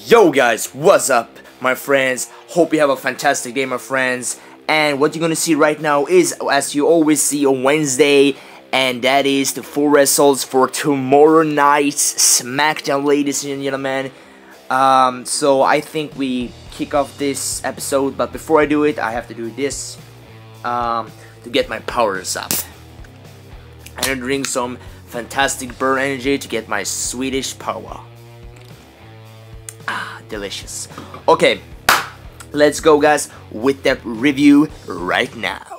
Yo guys, what's up my friends? Hope you have a fantastic day my friends. And what you're gonna see right now is, as you always see on Wednesday, and that is the full results for tomorrow night's SmackDown, ladies and gentlemen. So I think we kick off this episode, but before I do it, I have to do this to get my powers up. I'm gonna drink some fantastic burn energy to get my Swedish power. Delicious. Okay, let's go guys with the review right now.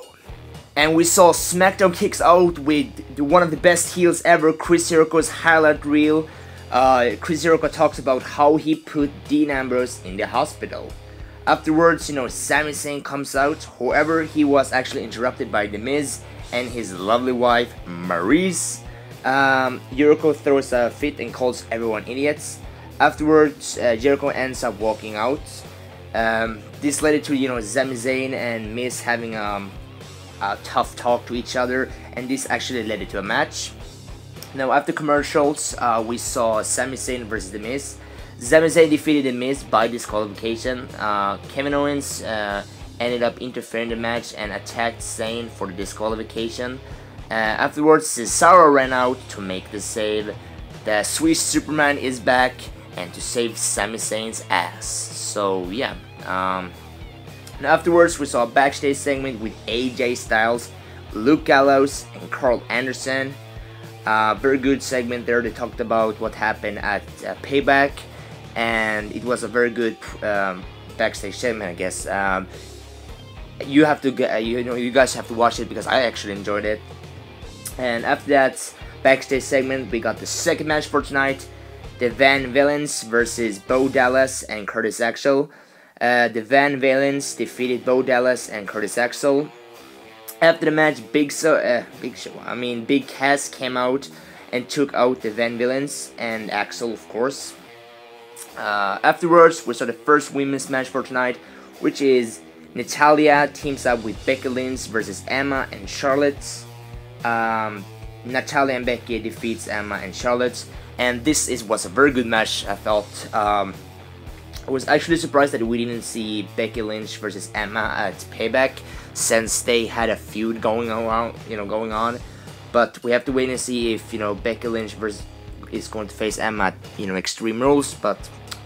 And we saw SmackDown kicks out with one of the best heels ever, Chris Jericho's highlight reel. Chris Jericho talks about how he put Dean Ambrose in the hospital. Afterwards, Sami Zayn comes out. However, he was actually interrupted by The Miz and his lovely wife, Maryse. Jericho throws a fit and calls everyone idiots. Afterwards, Jericho ends up walking out. This led to Sami Zayn and Miz having a tough talk to each other, and this actually led to a match. Now after commercials, we saw Sami Zayn versus The Miz. Sami Zayn defeated The Miz by disqualification. Kevin Owens ended up interfering in the match and attacked Zayn for the disqualification. Afterwards, Cesaro ran out to make the save. The Swiss Superman is back and to save Sami Zayn's ass. So yeah. And afterwards, we saw a backstage segment with AJ Styles, Luke Gallows, and Carl Anderson. Very good segment there. They talked about what happened at Payback, and it was a very good backstage segment, I guess. You have to get, you guys have to watch it because I actually enjoyed it. And after that backstage segment, we got the second match for tonight: the Van Valens versus Bo Dallas and Curtis Axel. The Van Valens defeated Bo Dallas and Curtis Axel. After the match, Big Cass came out and took out the Van Valens and Axel, of course. Afterwards, we saw the first women's match for tonight, which is Natalya teams up with Becky Lynch versus Emma and Charlotte. Natalya and Becky defeats Emma and Charlotte, and this was a very good match. I felt. I was actually surprised that we didn't see Becky Lynch versus Emma at Payback, since they had a feud going on. But we have to wait and see if Becky Lynch is going to face Emma at Extreme Rules. But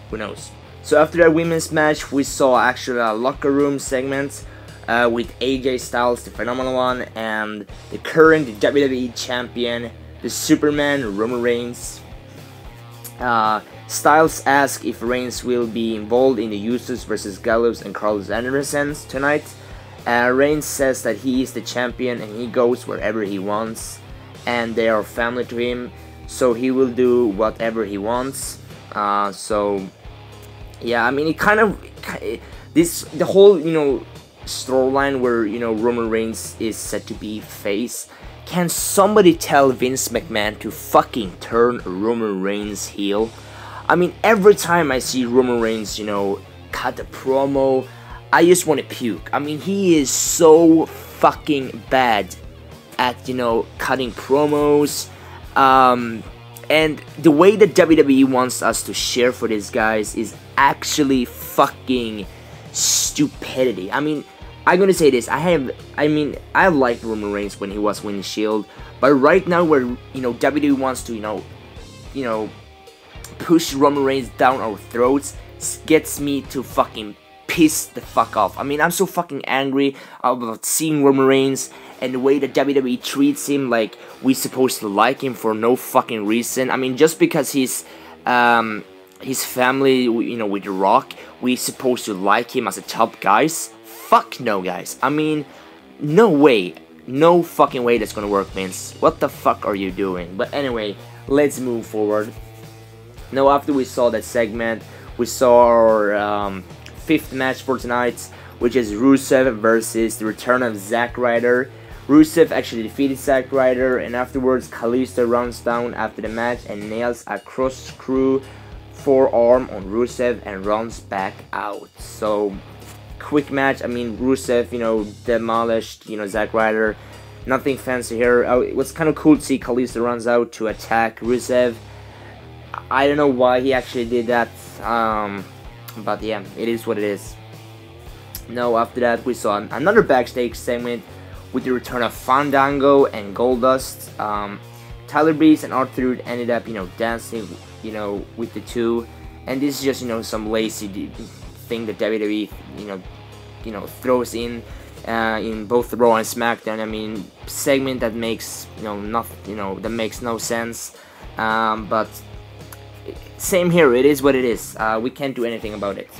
who knows? So after that women's match, we saw actually a locker room segment with AJ Styles, the Phenomenal One, and the current WWE Champion, the Superman, Roman Reigns. Styles asks if Reigns will be involved in the Usos versus Gallows and Carlos Anderson tonight. Reigns says that he is the champion and he goes wherever he wants, and they are family to him, so he will do whatever he wants. So yeah, I mean, it kind of the whole storyline where Roman Reigns is said to be face. Can somebody tell Vince McMahon to fucking turn Roman Reigns heel? I mean, every time I see Roman Reigns, cut a promo, I just want to puke. I mean, he is so fucking bad at, cutting promos. And the way that WWE wants us to share for these guys is actually fucking stupidity. I mean, I'm gonna say this. I liked Roman Reigns when he was winning Shield, but right now where WWE wants to push Roman Reigns down our throats gets me to fucking piss the fuck off. I mean, I'm so fucking angry about seeing Roman Reigns and the way that WWE treats him like we're supposed to like him for no fucking reason. I mean, just because his family, with The Rock, we're supposed to like him as a top guys. Fuck no, guys. I mean, no way. No fucking way that's gonna work, Vince. What the fuck are you doing? But anyway, let's move forward. Now, after we saw that segment, we saw our fifth match for tonight, which is Rusev versus the return of Zack Ryder. Rusev actually defeated Zack Ryder, and afterwards, Kalisto runs down after the match and nails a cross-screw forearm on Rusev and runs back out. So, quick match. I mean, Rusev, demolished, Zack Ryder. Nothing fancy here. It was kind of cool to see Kalisto runs out to attack Rusev. I don't know why he actually did that. But yeah, it is what it is. Now after that we saw another backstage segment with the return of Fandango and Goldust. Tyler Breeze and R-Truth ended up, dancing, with the two, and this is just, some lazy thing that WWE, throws in both Raw and SmackDown. I mean, segment that makes, that makes no sense. But same here, it is what it is. We can't do anything about it.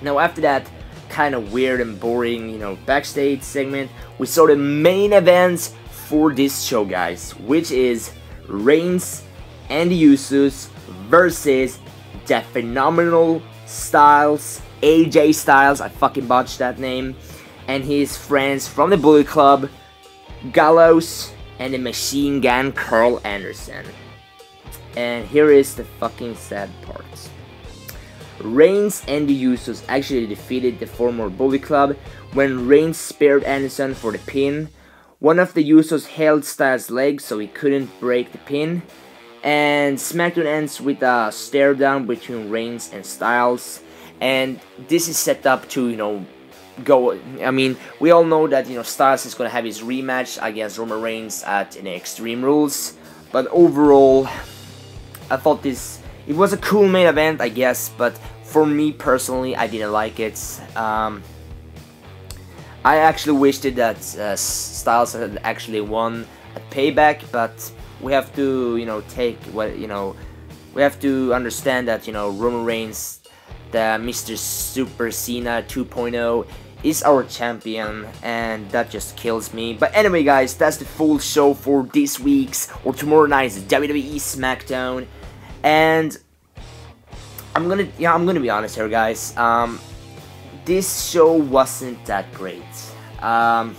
Now after that kind of weird and boring, backstage segment, we saw the main event for this show, guys, which is Reigns and the Usos versus the phenomenal Styles, AJ Styles, I fucking botched that name, and his friends from the Bullet Club, Gallows, and the Machine Gun Carl Anderson. And here is the fucking sad part. Reigns and the Usos actually defeated the former Bullet Club when Reigns spared Anderson for the pin. One of the Usos held Styles' leg so he couldn't break the pin. And SmackDown ends with a stare down between Reigns and Styles. And this is set up to, go. I mean, we all know that, Styles is going to have his rematch against Roman Reigns at Extreme Rules. But overall, I thought it was a cool main event, I guess. But for me personally, I didn't like it. I actually wished that Styles had actually won at Payback, but we have to, take what, we have to understand that, Roman Reigns, the Mr. Super Cena 2.0, is our champion, and that just kills me. But anyway, guys, that's the full show for this week's or tomorrow night's WWE SmackDown, and I'm gonna be honest here, guys. This show wasn't that great. I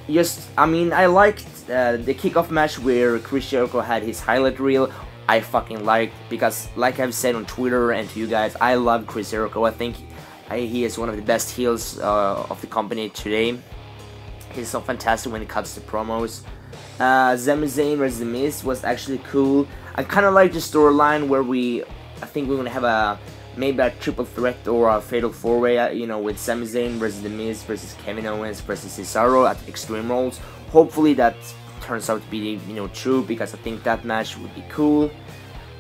liked the kickoff match where Chris Jericho had his highlight reel. I fucking liked, because like I've said on Twitter and to you guys, I love Chris Jericho. I think he is one of the best heels of the company today. He's so fantastic when it comes to promos. Sami Zayn versus The Miz was actually cool. I kind of like the storyline where I think we're gonna have maybe a triple threat or a fatal four-way, with Sami Zayn versus The Miz versus Kevin Owens versus Cesaro at Extreme Rules. Hopefully that turns out to be, true, because I think that match would be cool.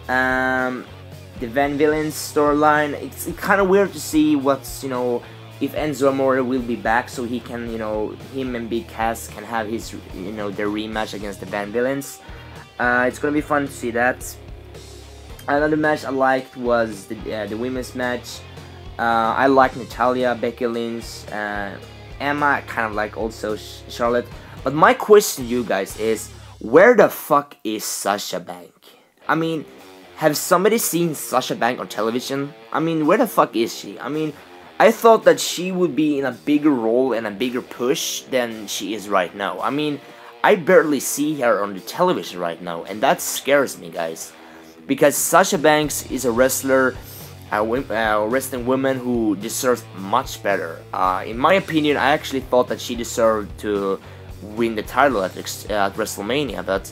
The Van Villains storyline, it's kind of weird to see what's, if Enzo Amore will be back, so he can, him and Big Cass can have his, their rematch against the Van Villains. It's gonna be fun to see that. Another match I liked was the women's match. I like Natalya, Becky Lynch, Emma. I kind of like also Charlotte. But my question to you guys is, where the fuck is Sasha Banks? I mean, have somebody seen Sasha Banks on television? I mean, where the fuck is she? I mean, I thought that she would be in a bigger role and a bigger push than she is right now. I mean, I barely see her on the television right now, and that scares me, guys. Because Sasha Banks is a wrestler, a wrestling woman who deserves much better. In my opinion, I actually thought that she deserved to win the title at WrestleMania, but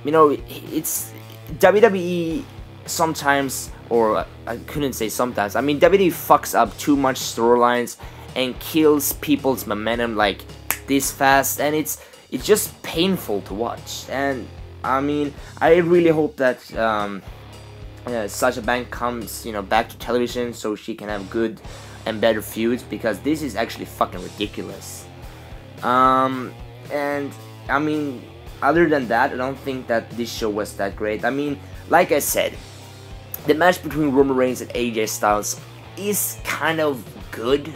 it's WWE sometimes, or I couldn't say sometimes. I mean, WWE fucks up too much storylines and kills people's momentum like this fast, and it's just painful to watch. And I mean, I really hope that Sasha Banks comes, back to television so she can have good and better feuds, because this is actually fucking ridiculous. And I mean, other than that, I don't think that this show was that great. I mean, like I said, the match between Roman Reigns and AJ Styles is kind of good,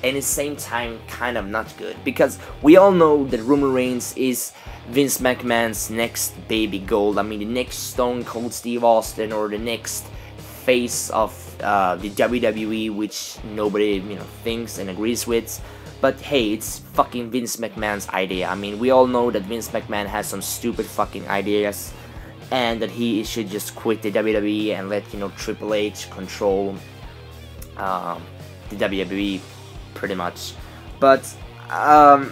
and at the same time kind of not good, because we all know that Roman Reigns is Vince McMahon's next baby gold. I mean, the next Stone Cold Steve Austin, or the next face of the WWE, which nobody thinks and agrees with. But hey, it's fucking Vince McMahon's idea. I mean, we all know that Vince McMahon has some stupid fucking ideas, and that he should just quit the WWE and let Triple H control the WWE pretty much. But I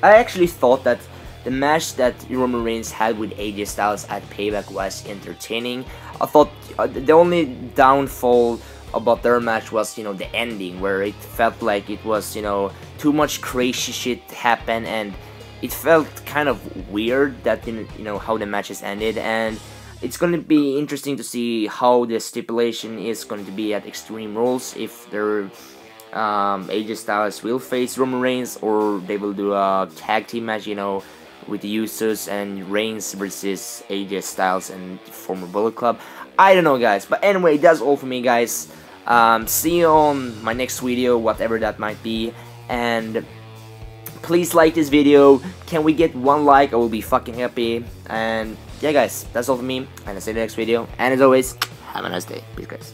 actually thought that the match that Roman Reigns had with AJ Styles at Payback was entertaining. I thought the only downfall about their match was, you know, the ending, where it felt like it was, you know, too much crazy shit happened, and it felt kind of weird that, you know, how the matches ended. And it's going to be interesting to see how the stipulation is going to be at Extreme Rules, if they're AJ Styles will face Roman Reigns, or they will do a tag team match, you know, with the Usos and Reigns versus AJ Styles and former Bullet Club. I don't know, guys, but anyway, that's all for me, guys. See you on my next video, whatever that might be, and please like this video. Can we get 1 like? I will be fucking happy. And yeah, guys, that's all for me, and I'll see you in the next video, and as always, have a nice day. Peace, guys.